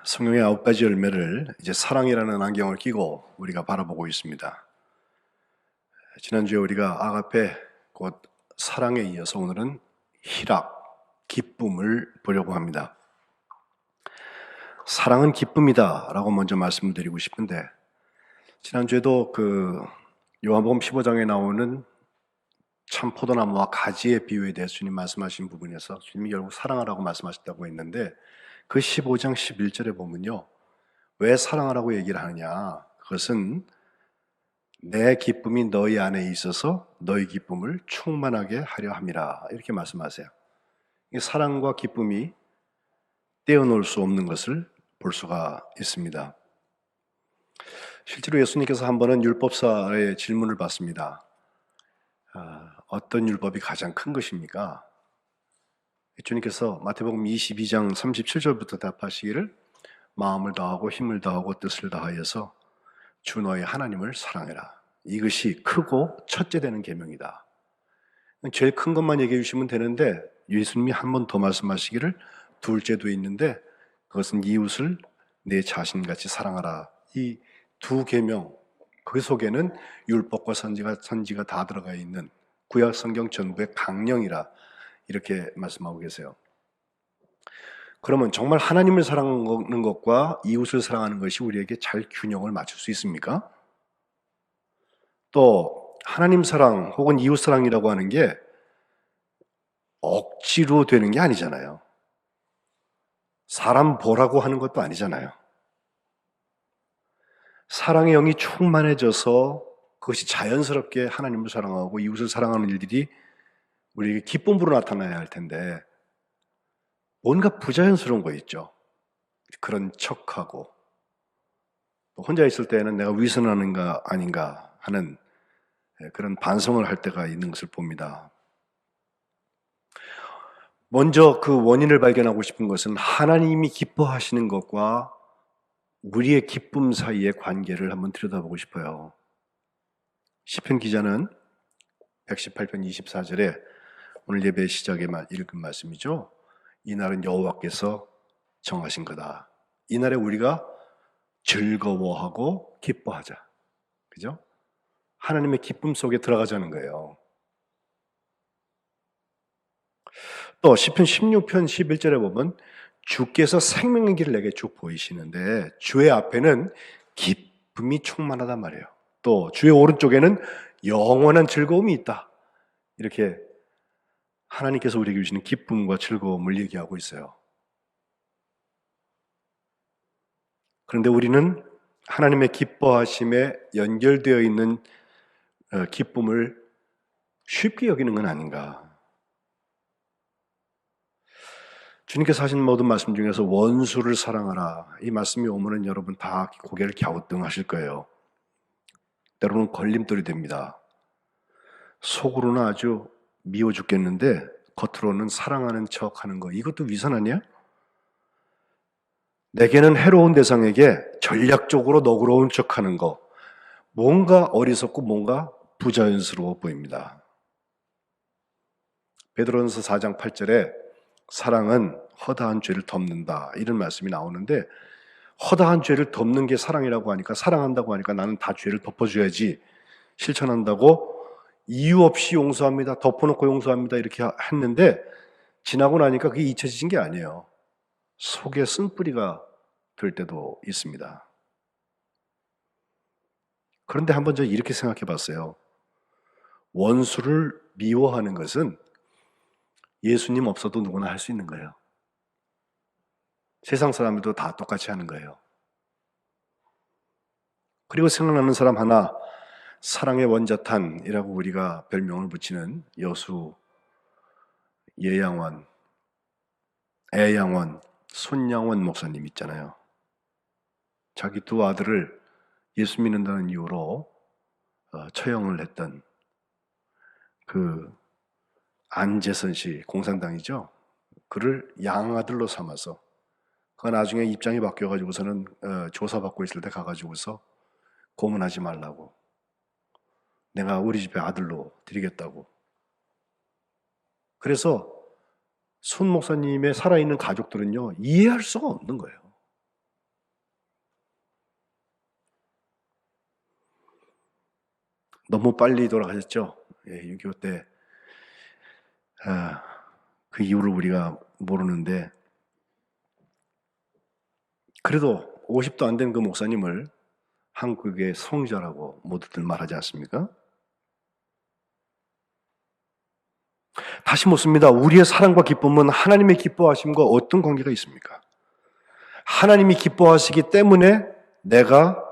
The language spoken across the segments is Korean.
성경의 9가지 열매를 이제 사랑이라는 안경을 끼고 우리가 바라보고 있습니다. 지난주에 우리가 아가페 곧 사랑에 이어서 오늘은 희락, 기쁨을 보려고 합니다. 사랑은 기쁨이다 라고 먼저 말씀드리고 싶은데, 지난주에도 요한복음 15장에 나오는 참 포도나무와 가지의 비유에 대해서 주님 말씀하신 부분에서 주님이 결국 사랑하라고 말씀하셨다고 했는데, 그 15장 11절에 보면요, 왜 사랑하라고 얘기를 하느냐, 그것은 내 기쁨이 너희 안에 있어서 너희 기쁨을 충만하게 하려 함이라, 이렇게 말씀하세요. 사랑과 기쁨이 떼어놓을 수 없는 것을 볼 수가 있습니다. 실제로 예수님께서 한 번은 율법사의 질문을 받습니다. 어떤 율법이 가장 큰 것입니까? 주님께서 마태복음 22장 37절부터 답하시기를, 마음을 다하고 힘을 다하고 뜻을 다하여서 주 너의 하나님을 사랑해라. 이것이 크고 첫째 되는 계명이다. 제일 큰 것만 얘기해 주시면 되는데, 예수님이 한 번 더 말씀하시기를 둘째도 있는데 그것은 이웃을 내 자신같이 사랑하라. 이 두 계명, 그 속에는 율법과 선지가 다 들어가 있는 구약 성경 전부의 강령이라, 이렇게 말씀하고 계세요. 그러면 정말 하나님을 사랑하는 것과 이웃을 사랑하는 것이 우리에게 잘 균형을 맞출 수 있습니까? 또 하나님 사랑 혹은 이웃 사랑이라고 하는 게 억지로 되는 게 아니잖아요. 사람 보라고 하는 것도 아니잖아요. 사랑의 영이 충만해져서 그것이 자연스럽게 하나님을 사랑하고 이웃을 사랑하는 일들이 우리에게 기쁨으로 나타나야 할 텐데, 뭔가 부자연스러운 거 있죠. 그런 척하고, 혼자 있을 때는 내가 위선하는가 아닌가 하는 그런 반성을 할 때가 있는 것을 봅니다. 먼저 그 원인을 발견하고 싶은 것은 하나님이 기뻐하시는 것과 우리의 기쁨 사이의 관계를 한번 들여다보고 싶어요. 시편 기자는 118편 24절에 오늘 예배 시작에 읽은 말씀이죠. 이날은 여호와께서 정하신 거다. 이날에 우리가 즐거워하고 기뻐하자. 그죠? 하나님의 기쁨 속에 들어가자는 거예요. 또 시편 16편 11절에 보면 주께서 생명의 길을 내게 쭉 보이시는데 주의 앞에는 기쁨이 충만하단 말이에요. 또 주의 오른쪽에는 영원한 즐거움이 있다. 이렇게 하나님께서 우리에게 주시는 기쁨과 즐거움을 얘기하고 있어요. 그런데 우리는 하나님의 기뻐하심에 연결되어 있는 기쁨을 쉽게 여기는 건 아닌가. 주님께서 하신 모든 말씀 중에서 원수를 사랑하라, 이 말씀이 오면은 여러분 다 고개를 갸우뚱하실 거예요. 때로는 걸림돌이 됩니다. 속으로는 아주 미워 죽겠는데 겉으로는 사랑하는 척하는 거, 이것도 위선 아니야? 내게는 해로운 대상에게 전략적으로 너그러운 척하는 거, 뭔가 어리석고 뭔가 부자연스러워 보입니다. 베드로전서 4장 8절에 사랑은 허다한 죄를 덮는다, 이런 말씀이 나오는데, 허다한 죄를 덮는 게 사랑이라고 하니까, 사랑한다고 하니까 나는 다 죄를 덮어줘야지, 실천한다고 이유 없이 용서합니다, 덮어놓고 용서합니다, 이렇게 했는데 지나고 나니까 그게 잊혀지신 게 아니에요. 속에 쓴뿌리가 될 때도 있습니다. 그런데 한번 저 이렇게 생각해 봤어요. 원수를 미워하는 것은 예수님 없어도 누구나 할 수 있는 거예요. 세상 사람들도 다 똑같이 하는 거예요. 그리고 생각나는 사람 하나, 사랑의 원자탄이라고 우리가 별명을 붙이는 여수 예양원, 애양원, 손양원 목사님 있잖아요. 자기 두 아들을 예수 믿는다는 이유로 처형을 했던 그 안재선 씨, 공산당이죠. 그를 양아들로 삼아서, 그가 나중에 입장이 바뀌어가지고서는 조사받고 있을 때 가가지고서 고문하지 말라고, 내가 우리 집에 아들로 드리겠다고. 그래서 손 목사님의 살아있는 가족들은요, 이해할 수가 없는 거예요. 너무 빨리 돌아가셨죠. 6.25 때. 그 이유를 우리가 모르는데, 그래도 50도 안 된 그 목사님을 한국의 성자라고 모두들 말하지 않습니까? 다시 묻습니다. 우리의 사랑과 기쁨은 하나님의 기뻐하심과 어떤 관계가 있습니까? 하나님이 기뻐하시기 때문에 내가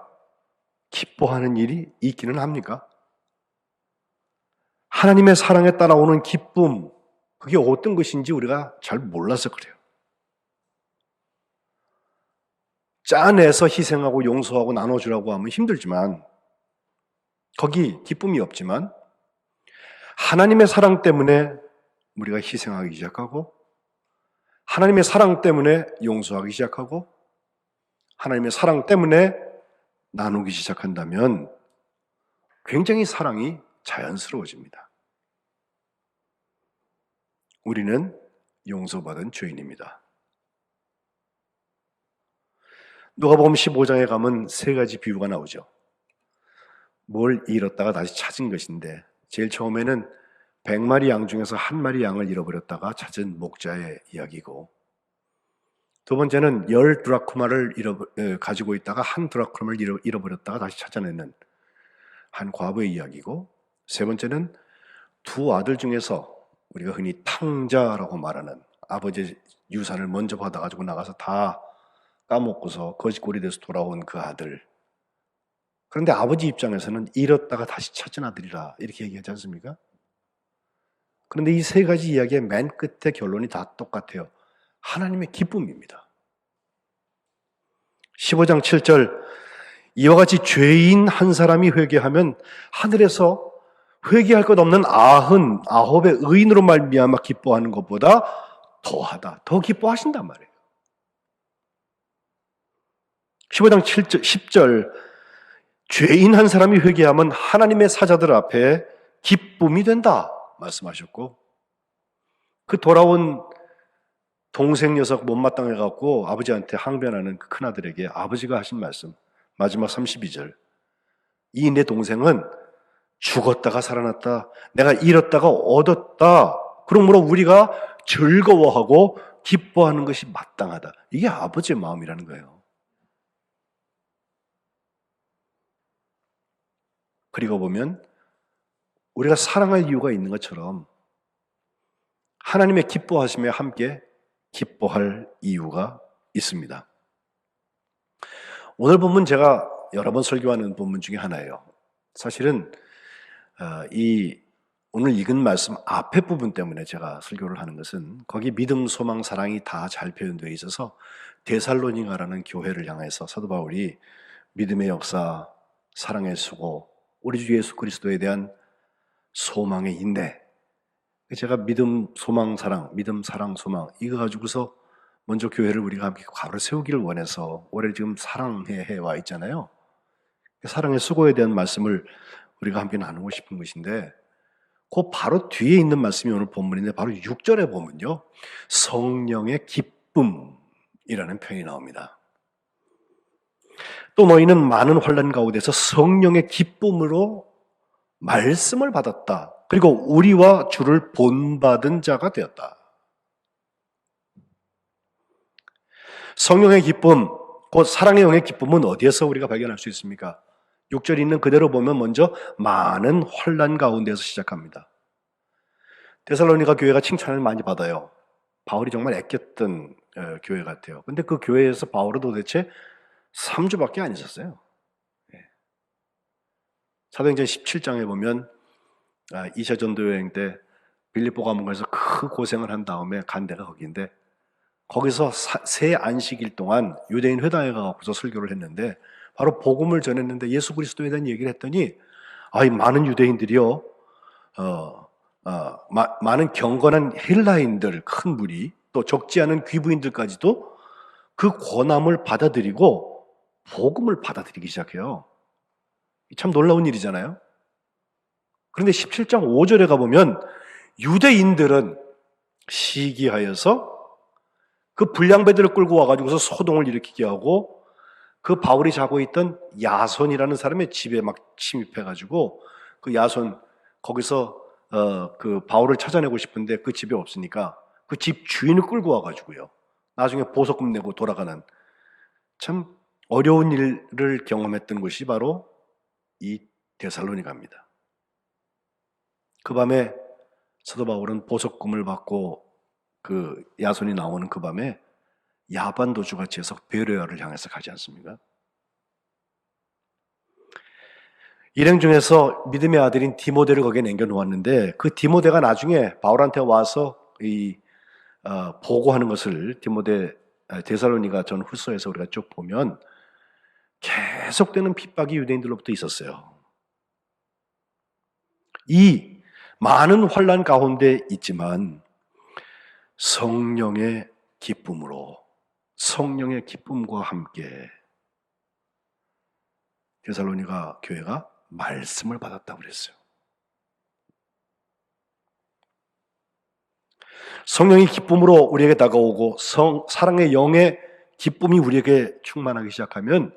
기뻐하는 일이 있기는 합니까? 하나님의 사랑에 따라오는 기쁨, 그게 어떤 것인지 우리가 잘 몰라서 그래요. 짜내서 희생하고 용서하고 나눠주라고 하면 힘들지만, 거기 기쁨이 없지만, 하나님의 사랑 때문에 우리가 희생하기 시작하고, 하나님의 사랑 때문에 용서하기 시작하고, 하나님의 사랑 때문에 나누기 시작한다면 굉장히 사랑이 자연스러워집니다. 우리는 용서받은 죄인입니다. 누가복음 15장에 가면 세 가지 비유가 나오죠. 뭘 잃었다가 다시 찾은 것인데, 제일 처음에는 100마리 양 중에서 한 마리 양을 잃어버렸다가 찾은 목자의 이야기고, 두 번째는 10 드라크마를 가지고 있다가 한 드라크마를 잃어버렸다가 다시 찾아내는 한 과부의 이야기고, 세 번째는 두 아들 중에서 우리가 흔히 탕자라고 말하는, 아버지의 유산을 먼저 받아가지고 나가서 다 까먹고서 거짓골이 돼서 돌아온 그 아들. 그런데 아버지 입장에서는 잃었다가 다시 찾은 아들이라 이렇게 얘기하지 않습니까? 그런데 이 세 가지 이야기의 맨 끝에 결론이 다 똑같아요. 하나님의 기쁨입니다. 15장 7절, 이와 같이 죄인 한 사람이 회개하면 하늘에서 회개할 것 없는 99의 의인으로 말미암아 기뻐하는 것보다 더하다, 더 기뻐하신단 말이에요. 15장 7절, 10절, 죄인 한 사람이 회개하면 하나님의 사자들 앞에 기쁨이 된다 말씀하셨고, 그 돌아온 동생 녀석 못마땅해갖고 아버지한테 항변하는 그 큰아들에게 아버지가 하신 말씀, 마지막 32절, 이 내 동생은 죽었다가 살아났다, 내가 잃었다가 얻었다, 그러므로 우리가 즐거워하고 기뻐하는 것이 마땅하다. 이게 아버지의 마음이라는 거예요. 그리고 보면 우리가 사랑할 이유가 있는 것처럼 하나님의 기뻐하심에 함께 기뻐할 이유가 있습니다. 오늘 본문 제가 여러 번 설교하는 본문 중에 하나예요. 사실은 오늘 읽은 말씀 앞에 부분 때문에 제가 설교를 하는 것은, 거기 믿음, 소망, 사랑이 다 잘 표현되어 있어서 데살로니가라는 교회를 향해서 사도 바울이 믿음의 역사, 사랑의 수고, 우리 주 예수 그리스도에 대한 소망의 인내, 제가 믿음, 소망, 사랑, 믿음, 사랑, 소망, 이거 가지고서 먼저 교회를 우리가 함께 바로 세우기를 원해서 올해 지금 사랑의 해와 있잖아요. 사랑의 수고에 대한 말씀을 우리가 함께 나누고 싶은 것인데, 그 바로 뒤에 있는 말씀이 오늘 본문인데, 바로 6절에 보면요, 성령의 기쁨이라는 표현이 나옵니다. 또 너희는 많은 환난 가운데서 성령의 기쁨으로 말씀을 받았다. 그리고 우리와 주를 본받은 자가 되었다. 성령의 기쁨, 곧 사랑의 영의 기쁨은 어디에서 우리가 발견할 수 있습니까? 6절 있는 그대로 보면 먼저 많은 환난 가운데서 시작합니다. 데살로니가 교회가 칭찬을 많이 받아요. 바울이 정말 아꼈던 교회 같아요. 근데 그 교회에서 바울은 도대체 3주밖에 안 있었어요. 사도행전 17장에 보면 2차 전도 여행 때 빌립보 가문에서 큰 고생을 한 다음에 간 데가 거기인데, 거기서 세 안식일 동안 유대인 회당에 가서 설교를 했는데, 바로 복음을 전했는데 예수 그리스도에 대한 얘기를 했더니, 많은 유대인들이요, 많은 경건한 헬라인들, 큰 무리, 또 적지 않은 귀부인들까지도 그 권함을 받아들이고 복음을 받아들이기 시작해요. 참 놀라운 일이잖아요. 그런데 17장 5절에 가보면 유대인들은 시기하여서 그 불량배들을 끌고 와가지고서 소동을 일으키게 하고, 그 바울이 자고 있던 야손이라는 사람의 집에 막 침입해가지고 그 야손 거기서 그 바울을 찾아내고 싶은데 그 집에 없으니까 그 집 주인을 끌고 와가지고요. 나중에 보석금 내고 돌아가는 참 어려운 일을 경험했던 곳이 바로 이 데살로니가입니다. 그 밤에 사도 바울은 보석금을 받고 그 야손이 나오는 그 밤에 야반 도주같이 해서 베레아를 향해서 가지 않습니까? 일행 중에서 믿음의 아들인 디모데를 거기에 남겨놓았는데 그 디모데가 나중에 바울한테 와서 보고하는 것을 데살로니가 전 후서에서 우리가 쭉 보면 계속되는 핍박이 유대인들로부터 있었어요. 이 많은 환난 가운데 있지만 성령의 기쁨으로 성령의 기쁨과 함께 데살로니가 교회가 말씀을 받았다고 그랬어요. 성령의 기쁨으로 우리에게 다가오고 사랑의 영의 기쁨이 우리에게 충만하기 시작하면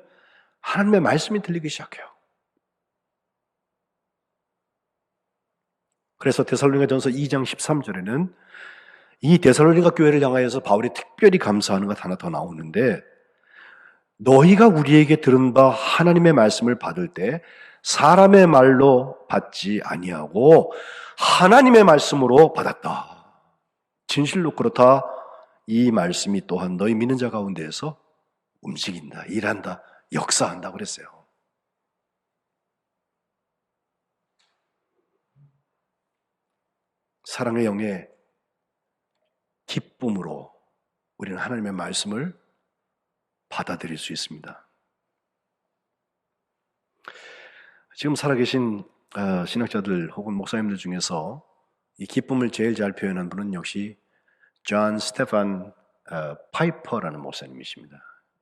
하나님의 말씀이 들리기 시작해요. 그래서 데살로니가전서 2장 13절에는 이 데살로니가 교회를 향하여서 바울이 특별히 감사하는 것 하나 더 나오는데 너희가 우리에게 들은 바 하나님의 말씀을 받을 때 사람의 말로 받지 아니하고 하나님의 말씀으로 받았다. 진실로 그렇다. 이 말씀이 또한 너희 믿는 자 가운데에서 움직인다, 일한다, 역사한다 그랬어요. 사랑의 영의 기쁨으로 우리는 하나님의 말씀을 받아들일 수 있습니다. 지금 살아계신 신학자들 혹은 목사님들 중에서 이 기쁨을 제일 잘 표현한 분은 역시 존 스테판 파이퍼라는 목사님이십니다.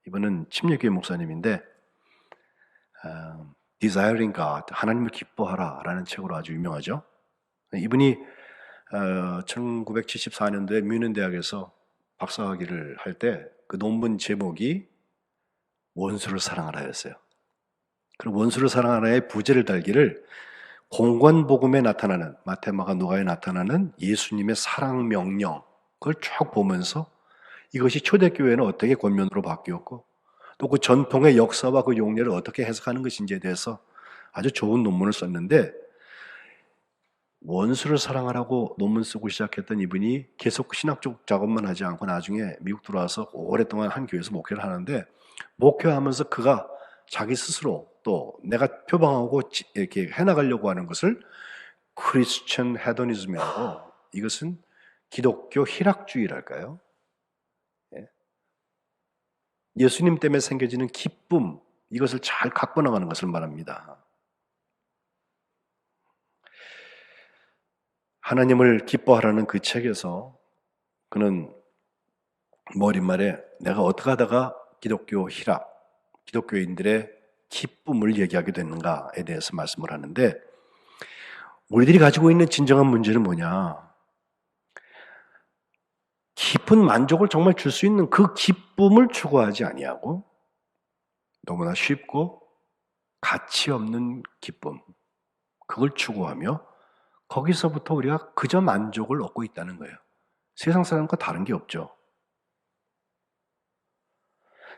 이분은 침례교회 목사님인데 Desiring God, 하나님을 기뻐하라 라는 책으로 아주 유명하죠. 이분이 1974년도에 뮌헨 대학에서 박사학위를 할 때 그 논문 제목이 원수를 사랑하라였어요. 그럼 원수를 사랑하라의 부제를 달기를 공관복음에 나타나는 마태마가 누가에 나타나는 예수님의 사랑 명령 그걸 쭉 보면서 이것이 초대교회는 어떻게 권면으로 바뀌었고 또 그 전통의 역사와 그 용례를 어떻게 해석하는 것인지에 대해서 아주 좋은 논문을 썼는데 원수를 사랑하라고 논문 쓰고 시작했던 이분이 계속 신학적 작업만 하지 않고 나중에 미국 들어와서 오랫동안 한 교회에서 목회를 하는데 목회하면서 그가 자기 스스로 또 내가 표방하고 이렇게 해나가려고 하는 것을 크리스천 헤도니즘이라고 이것은 기독교 희락주의랄까요? 예수님 때문에 생겨지는 기쁨 이것을 잘 갖고 나가는 것을 말합니다. 하나님을 기뻐하라는 그 책에서 그는 머릿말에 내가 어떻게 하다가 기독교 희락, 기독교인들의 기쁨을 얘기하게 됐는가에 대해서 말씀을 하는데 우리들이 가지고 있는 진정한 문제는 뭐냐? 깊은 만족을 정말 줄 수 있는 그 기쁨을 추구하지 아니하고 너무나 쉽고 가치 없는 기쁨, 그걸 추구하며 거기서부터 우리가 그저 만족을 얻고 있다는 거예요. 세상 사람과 다른 게 없죠.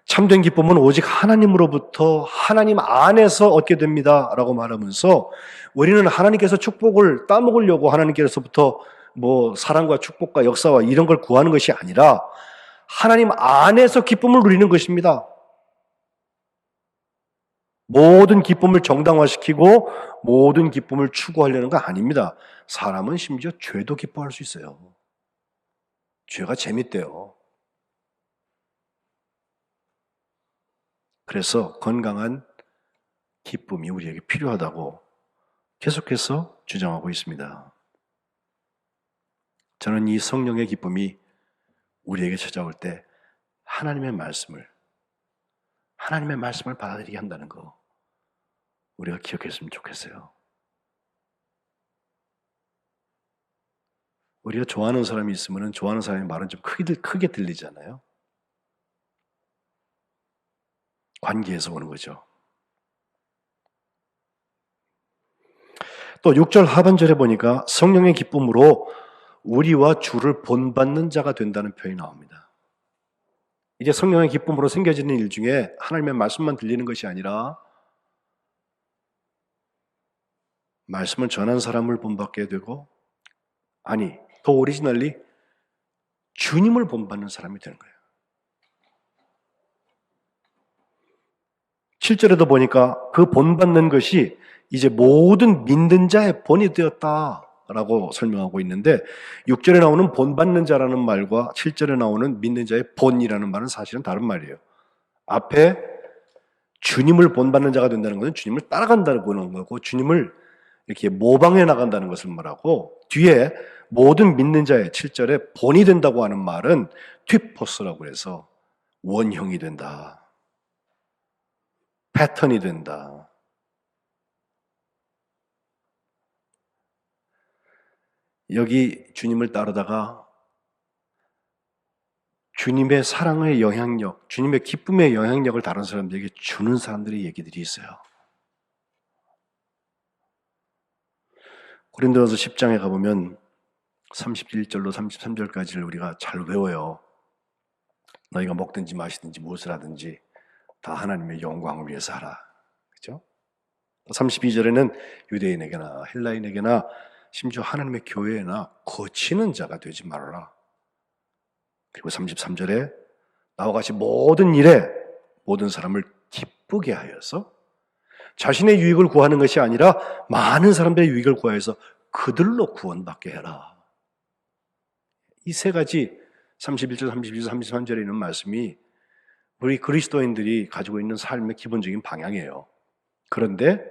참된 기쁨은 오직 하나님으로부터 하나님 안에서 얻게 됩니다 라고 말하면서 우리는 하나님께서 축복을 따먹으려고 하나님께서부터 뭐 사랑과 축복과 역사와 이런 걸 구하는 것이 아니라 하나님 안에서 기쁨을 누리는 것입니다. 모든 기쁨을 정당화시키고 모든 기쁨을 추구하려는 거 아닙니다. 사람은 심지어 죄도 기뻐할 수 있어요. 죄가 재밌대요. 그래서 건강한 기쁨이 우리에게 필요하다고 계속해서 주장하고 있습니다. 저는 이 성령의 기쁨이 우리에게 찾아올 때 하나님의 말씀을 받아들이게 한다는 거 우리가 기억했으면 좋겠어요. 우리가 좋아하는 사람이 있으면 좋아하는 사람의 말은 좀 크게 들리잖아요. 관계에서 오는 거죠. 또 6절 하반절에 보니까 성령의 기쁨으로 우리와 주를 본받는 자가 된다는 표현이 나옵니다. 이제 성령의 기쁨으로 생겨지는 일 중에 하나님의 말씀만 들리는 것이 아니라 말씀을 전한 사람을 본받게 되고, 아니 더 오리지널리 주님을 본받는 사람이 되는 거예요. 7절에도 보니까 그 본받는 것이 이제 모든 믿는 자의 본이 되었다라고 설명하고 있는데, 6절에 나오는 본받는 자라는 말과 7절에 나오는 믿는 자의 본이라는 말은 사실은 다른 말이에요. 앞에 주님을 본받는 자가 된다는 것은 주님을 따라간다는 거고, 주님을 이렇게 모방해 나간다는 것을 말하고, 뒤에 모든 믿는 자의 7절에 본이 된다고 하는 말은 튀포스라고 해서 원형이 된다, 패턴이 된다. 여기 주님을 따르다가 주님의 사랑의 영향력, 주님의 기쁨의 영향력을 다른 사람들에게 주는 사람들의 얘기들이 있어요. 고린도전서 10장에 가보면 31절로 33절까지를 우리가 잘 외워요. 너희가 먹든지 마시든지 무엇을 하든지 다 하나님의 영광을 위해서 하라. 그렇죠? 32절에는 유대인에게나 헬라인에게나 심지어 하나님의 교회나 거치는 자가 되지 말아라. 그리고 33절에 나와 같이 모든 일에 모든 사람을 기쁘게 하여서 자신의 유익을 구하는 것이 아니라 많은 사람들의 유익을 구하여서 그들로 구원받게 해라. 이 세 가지 31절, 32절, 33절에 있는 말씀이 우리 그리스도인들이 가지고 있는 삶의 기본적인 방향이에요. 그런데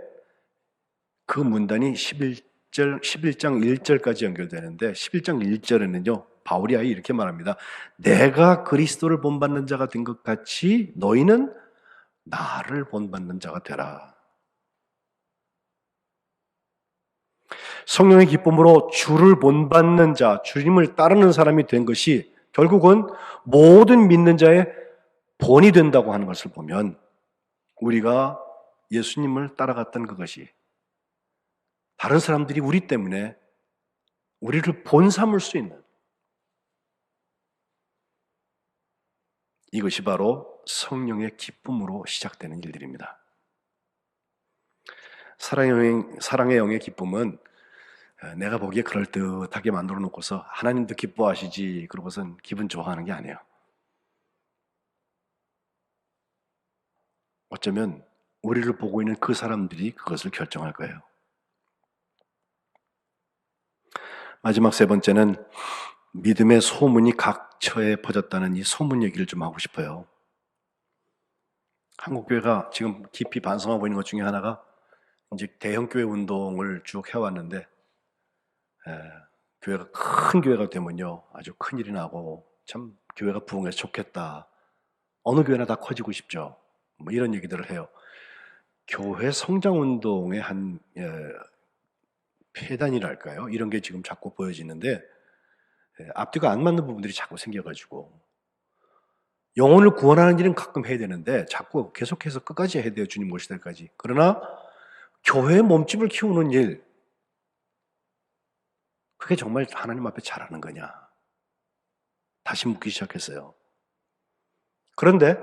그 문단이 11장 1절까지 연결되는데 11장 1절에는요, 바울이 아예 이렇게 말합니다. 내가 그리스도를 본받는 자가 된 것 같이 너희는 나를 본받는 자가 되라. 성령의 기쁨으로 주를 본받는 자, 주님을 따르는 사람이 된 것이 결국은 모든 믿는 자의 본이 된다고 하는 것을 보면, 우리가 예수님을 따라갔던 그것이 다른 사람들이 우리 때문에 우리를 본 삼을 수 있는, 이것이 바로 성령의 기쁨으로 시작되는 일들입니다. 사랑의 영의 기쁨은 내가 보기에 그럴듯하게 만들어 놓고서 하나님도 기뻐하시지 그러고선 기분 좋아하는 게 아니에요. 어쩌면 우리를 보고 있는 그 사람들이 그것을 결정할 거예요. 마지막 세 번째는 믿음의 소문이 각처에 퍼졌다는 이 소문 얘기를 좀 하고 싶어요. 한국교회가 지금 깊이 반성하고 있는 것 중에 하나가 이제 대형교회 운동을 쭉 해왔는데, 교회가 큰 교회가 되면요 아주 큰일이 나고 참 교회가 부흥해서 좋겠다, 어느 교회나 다 커지고 싶죠, 뭐 이런 얘기들을 해요. 교회 성장운동의 한 폐단이랄까요, 이런 게 지금 자꾸 보여지는데, 앞뒤가 안 맞는 부분들이 자꾸 생겨가지고, 영혼을 구원하는 일은 가끔 해야 되는데 자꾸 계속해서 끝까지 해야 돼요, 주님 오실 때까지. 그러나 교회의 몸집을 키우는 일, 그게 정말 하나님 앞에 잘하는 거냐, 다시 묻기 시작했어요. 그런데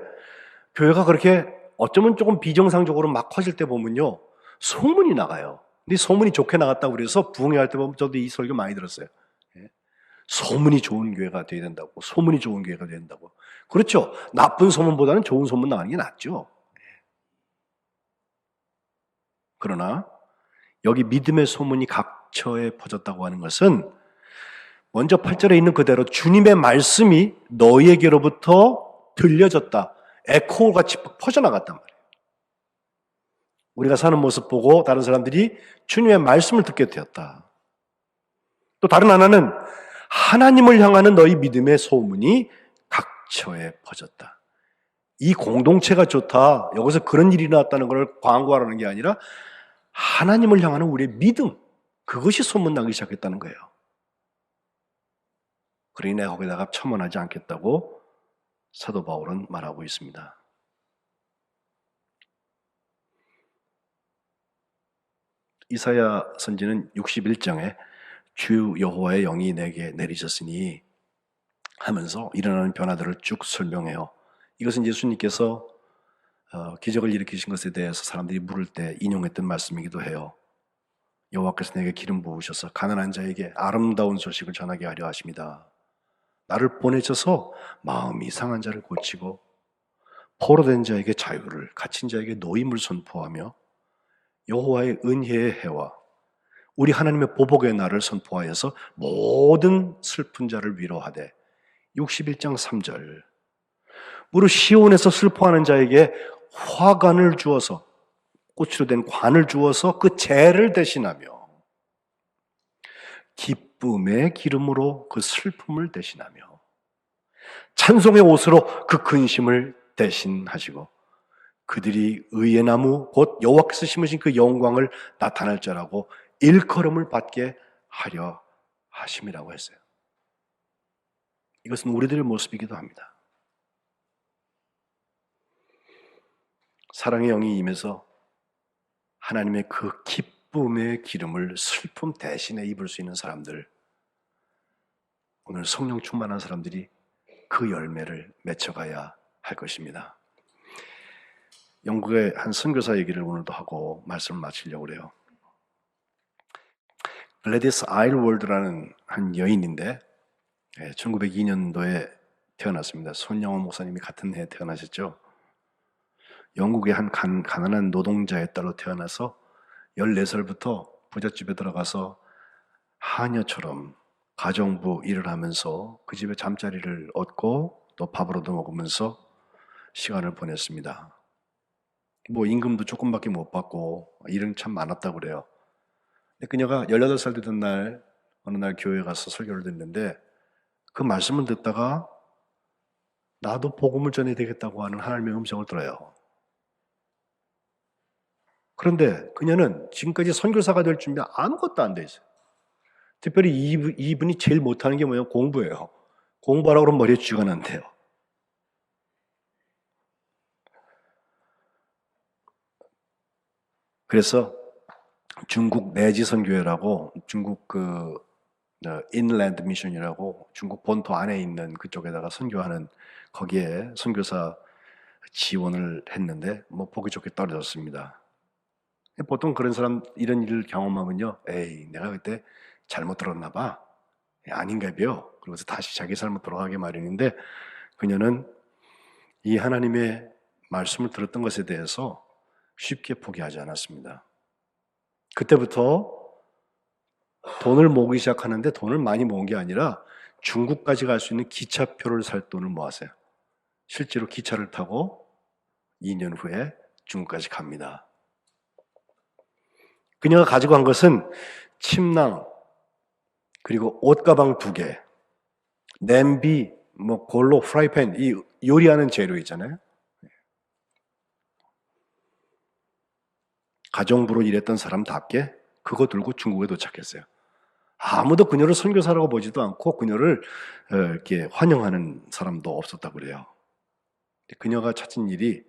교회가 그렇게 어쩌면 조금 비정상적으로 막 커질 때 보면요, 소문이 나가요. 근데 소문이 좋게 나갔다고 그래서 부흥회 할 때 보면 저도 이 설교 많이 들었어요. 소문이 좋은 교회가 돼야 된다고, 소문이 좋은 교회가 돼야 된다고. 그렇죠. 나쁜 소문보다는 좋은 소문 나가는 게 낫죠. 그러나 여기 믿음의 소문이 각처에 퍼졌다고 하는 것은 먼저 8절에 있는 그대로 주님의 말씀이 너희에게로부터 들려졌다, 에코같이 퍼져나갔단 말이에요. 우리가 사는 모습 보고 다른 사람들이 주님의 말씀을 듣게 되었다. 또 다른 하나는 하나님을 향하는 너희 믿음의 소문이 각처에 퍼졌다. 이 공동체가 좋다, 여기서 그런 일이 나왔다는 걸 광고하라는 게 아니라 하나님을 향하는 우리의 믿음, 그것이 소문나기 시작했다는 거예요. 그러니 내가 거기다가 첨언하지 않겠다고 사도 바울은 말하고 있습니다. 이사야 선지는 61장에 주 여호와의 영이 내게 내리셨으니 하면서 일어나는 변화들을 쭉 설명해요. 이것은 예수님께서 기적을 일으키신 것에 대해서 사람들이 물을 때 인용했던 말씀이기도 해요. 여호와께서 내게 기름 부으셔서 가난한 자에게 아름다운 소식을 전하게 하려 하십니다. 나를 보내셔서 마음이 상한 자를 고치고 포로된 자에게 자유를, 갇힌 자에게 노임을 선포하며 여호와의 은혜의 해와 우리 하나님의 보복의 날을 선포하여서 모든 슬픈 자를 위로하되 61장 3절 무릇 시온에서 슬퍼하는 자에게 화관을 주어서 꽃으로 된 관을 주어서 그 죄를 대신하며 기쁨의 기름으로 그 슬픔을 대신하며 찬송의 옷으로 그 근심을 대신하시고 그들이 의의 나무 곧 여호와께서 심으신 그 영광을 나타낼 자라고 일컬음을 받게 하려 하심이라고 했어요. 이것은 우리들의 모습이기도 합니다. 사랑의 영이 임해서 하나님의 그 기쁨의 기름을 슬픔 대신에 입을 수 있는 사람들, 오늘 성령 충만한 사람들이 그 열매를 맺혀가야 할 것입니다. 영국의 한 선교사 얘기를 오늘도 하고 말씀을 마치려고 그래요. 글래디스 아일월드라는 한 여인인데 1902년도에 태어났습니다. 손영원 목사님이 같은 해에 태어나셨죠. 영국의 한 가난한 노동자의 딸로 태어나서 14살부터 부잣집에 들어가서 하녀처럼 가정부 일을 하면서 그 집에 잠자리를 얻고 또 밥으로도 먹으면서 시간을 보냈습니다. 뭐 임금도 조금밖에 못 받고 일은 참 많았다고 그래요. 근데 그녀가 18살 되던 날 어느 날 교회에 가서 설교를 듣는데 그 말씀을 듣다가 나도 복음을 전해야 되겠다고 하는 하나님의 음성을 들어요. 그런데 그녀는 지금까지 선교사가 될 준비 아무것도 안 돼 있어요. 특별히 이분이 제일 못하는 게 뭐냐면 공부예요. 공부하라고 그러면 머리에 쥐가 난대요. 그래서 중국 내지선교회라고 중국 인랜드 미션이라고 중국 본토 안에 있는 그쪽에다가 선교하는 거기에 선교사 지원을 했는데 뭐 보기 좋게 떨어졌습니다. 보통 그런 사람 이런 일을 경험하면요, 에이 내가 그때 잘못 들었나 봐, 아닌가 봐요. 그러면서 다시 자기 삶으로 돌아가게 마련인데 그녀는 이 하나님의 말씀을 들었던 것에 대해서 쉽게 포기하지 않았습니다. 그때부터 돈을 모으기 시작하는데 돈을 많이 모은 게 아니라 중국까지 갈 수 있는 기차표를 살 돈을 모았어요. 실제로 기차를 타고 2년 후에 중국까지 갑니다. 그녀가 가지고 간 것은 침낭, 그리고 옷가방 2개, 냄비, 뭐 골로, 프라이팬, 이 요리하는 재료 있잖아요. 가정부로 일했던 사람답게 그거 들고 중국에 도착했어요. 아무도 그녀를 선교사라고 보지도 않고 그녀를 이렇게 환영하는 사람도 없었다고 그래요. 그녀가 찾은 일이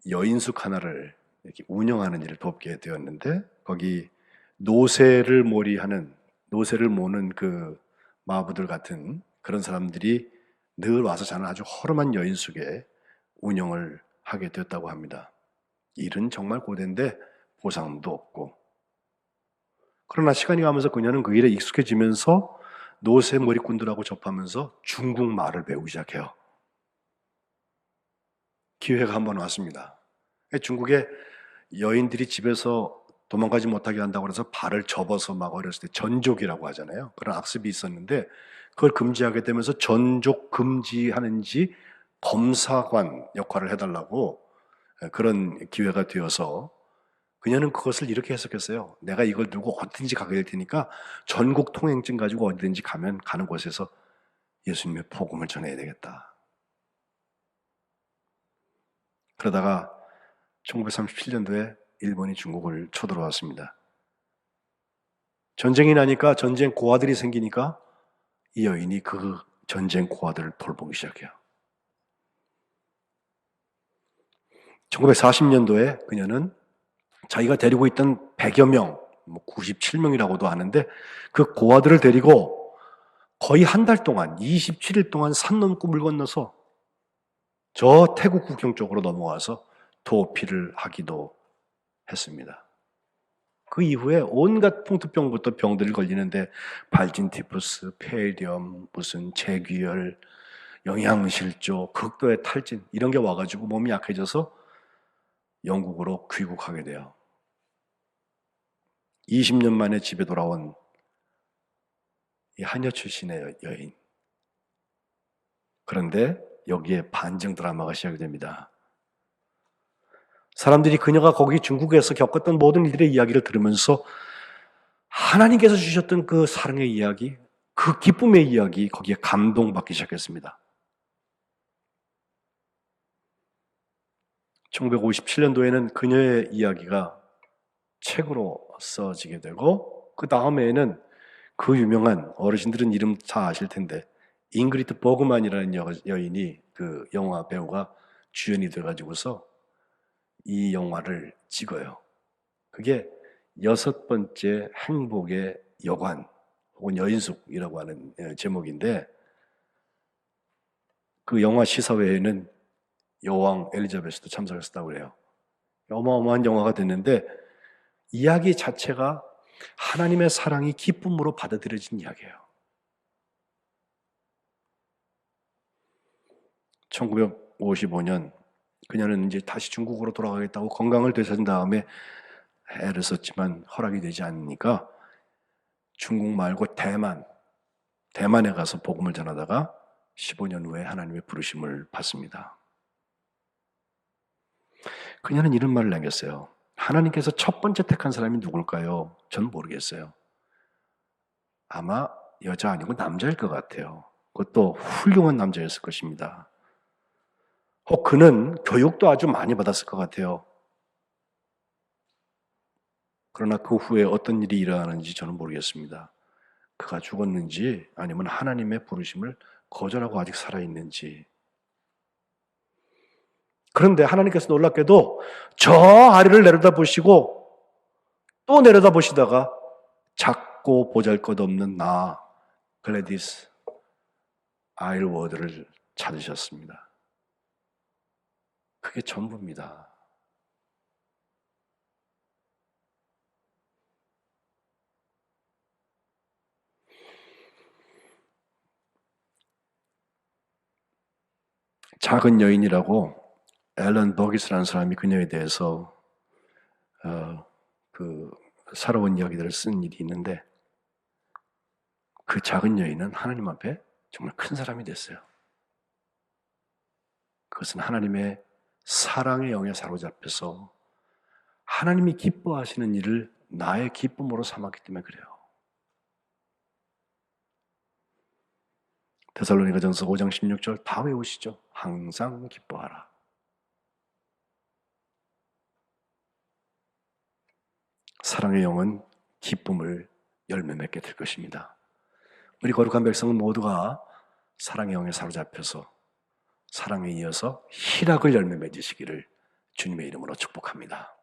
여인숙 하나를 이렇게 운영하는 일을 돕게 되었는데 거기 노새를 모는 그 마부들 같은 그런 사람들이 늘 와서 자는 아주 허름한 여인숙의 운영을 하게 되었다고 합니다. 일은 정말 고된데 보상도 없고, 그러나 시간이 가면서 그녀는 그 일에 익숙해지면서 노새 머리꾼들하고 접하면서 중국말을 배우기 시작해요. 기회가 한번 왔습니다. 중국에 여인들이 집에서 도망가지 못하게 한다고 해서 발을 접어서 막 어렸을 때 전족이라고 하잖아요. 그런 악습이 있었는데 그걸 금지하게 되면서 전족 금지하는지 검사관 역할을 해달라고 그런 기회가 되어서 그녀는 그것을 이렇게 해석했어요. 내가 이걸 들고 어디든지 가게 될 테니까 전국 통행증 가지고 어디든지 가면 가는 곳에서 예수님의 복음을 전해야 되겠다. 그러다가 1937년도에 일본이 중국을 쳐들어왔습니다. 전쟁이 나니까 전쟁 고아들이 생기니까 이 여인이 그 전쟁 고아들을 돌보기 시작해요. 1940년도에 그녀는 자기가 데리고 있던 100여 명, 97명이라고도 하는데 그 고아들을 데리고 거의 한 달 동안 27일 동안 산 넘고 물 건너서 저 태국 국경 쪽으로 넘어와서 도피를 하기도 했습니다. 그 이후에 온갖 풍토병부터 병들이 걸리는데 발진 티푸스, 폐렴, 무슨 재귀열, 영양실조, 극도의 탈진 이런 게 와가지고 몸이 약해져서 영국으로 귀국하게 돼요. 20년 만에 집에 돌아온 이 한여 출신의 여인. 그런데 여기에 반전 드라마가 시작이 됩니다. 사람들이 그녀가 거기 중국에서 겪었던 모든 일들의 이야기를 들으면서 하나님께서 주셨던 그 사랑의 이야기, 그 기쁨의 이야기, 거기에 감동받기 시작했습니다. 1957년도에는 그녀의 이야기가 책으로 써지게 되고 그 다음에는 그 유명한 어르신들은 이름 다 아실 텐데 잉그리트 버그만이라는 여인이 그 영화 배우가 주연이 돼가지고서 이 영화를 찍어요. 그게 6번째 행복의 여관 혹은 여인숙이라고 하는 제목인데 그 영화 시사회에는 여왕 엘리자베스도 참석했다고 해요. 어마어마한 영화가 됐는데 이야기 자체가 하나님의 사랑이 기쁨으로 받아들여진 이야기예요. 1955년 그녀는 이제 다시 중국으로 돌아가겠다고 건강을 되찾은 다음에 애를 썼지만 허락이 되지 않으니까 중국 말고 대만에 가서 복음을 전하다가 15년 후에 하나님의 부르심을 받습니다. 그녀는 이런 말을 남겼어요. 하나님께서 첫 번째 택한 사람이 누굴까요? 저는 모르겠어요. 아마 여자 아니고 남자일 것 같아요. 그것도 훌륭한 남자였을 것입니다. 그는 교육도 아주 많이 받았을 것 같아요. 그러나 그 후에 어떤 일이 일어나는지 저는 모르겠습니다. 그가 죽었는지 아니면 하나님의 부르심을 거절하고 아직 살아있는지. 그런데 하나님께서 놀랍게도 저 아래를 내려다보시고 또 내려다보시다가 작고 보잘것없는 나 글래디스 아일워드를 찾으셨습니다. 그게 전부입니다. 작은 여인이라고 앨런 버기스라는 사람이 그녀에 대해서 살아온 이야기들을 쓴 일이 있는데 그 작은 여인은 하나님 앞에 정말 큰 사람이 됐어요. 그것은 하나님의 사랑의 영에 사로잡혀서 하나님이 기뻐하시는 일을 나의 기쁨으로 삼았기 때문에 그래요. 데살로니가전서 5장 16절 다 외우시죠? 항상 기뻐하라. 사랑의 영은 기쁨을 열매 맺게 될 것입니다. 우리 거룩한 백성은 모두가 사랑의 영에 사로잡혀서 사랑에 이어서 희락을 열매 맺으시기를 주님의 이름으로 축복합니다.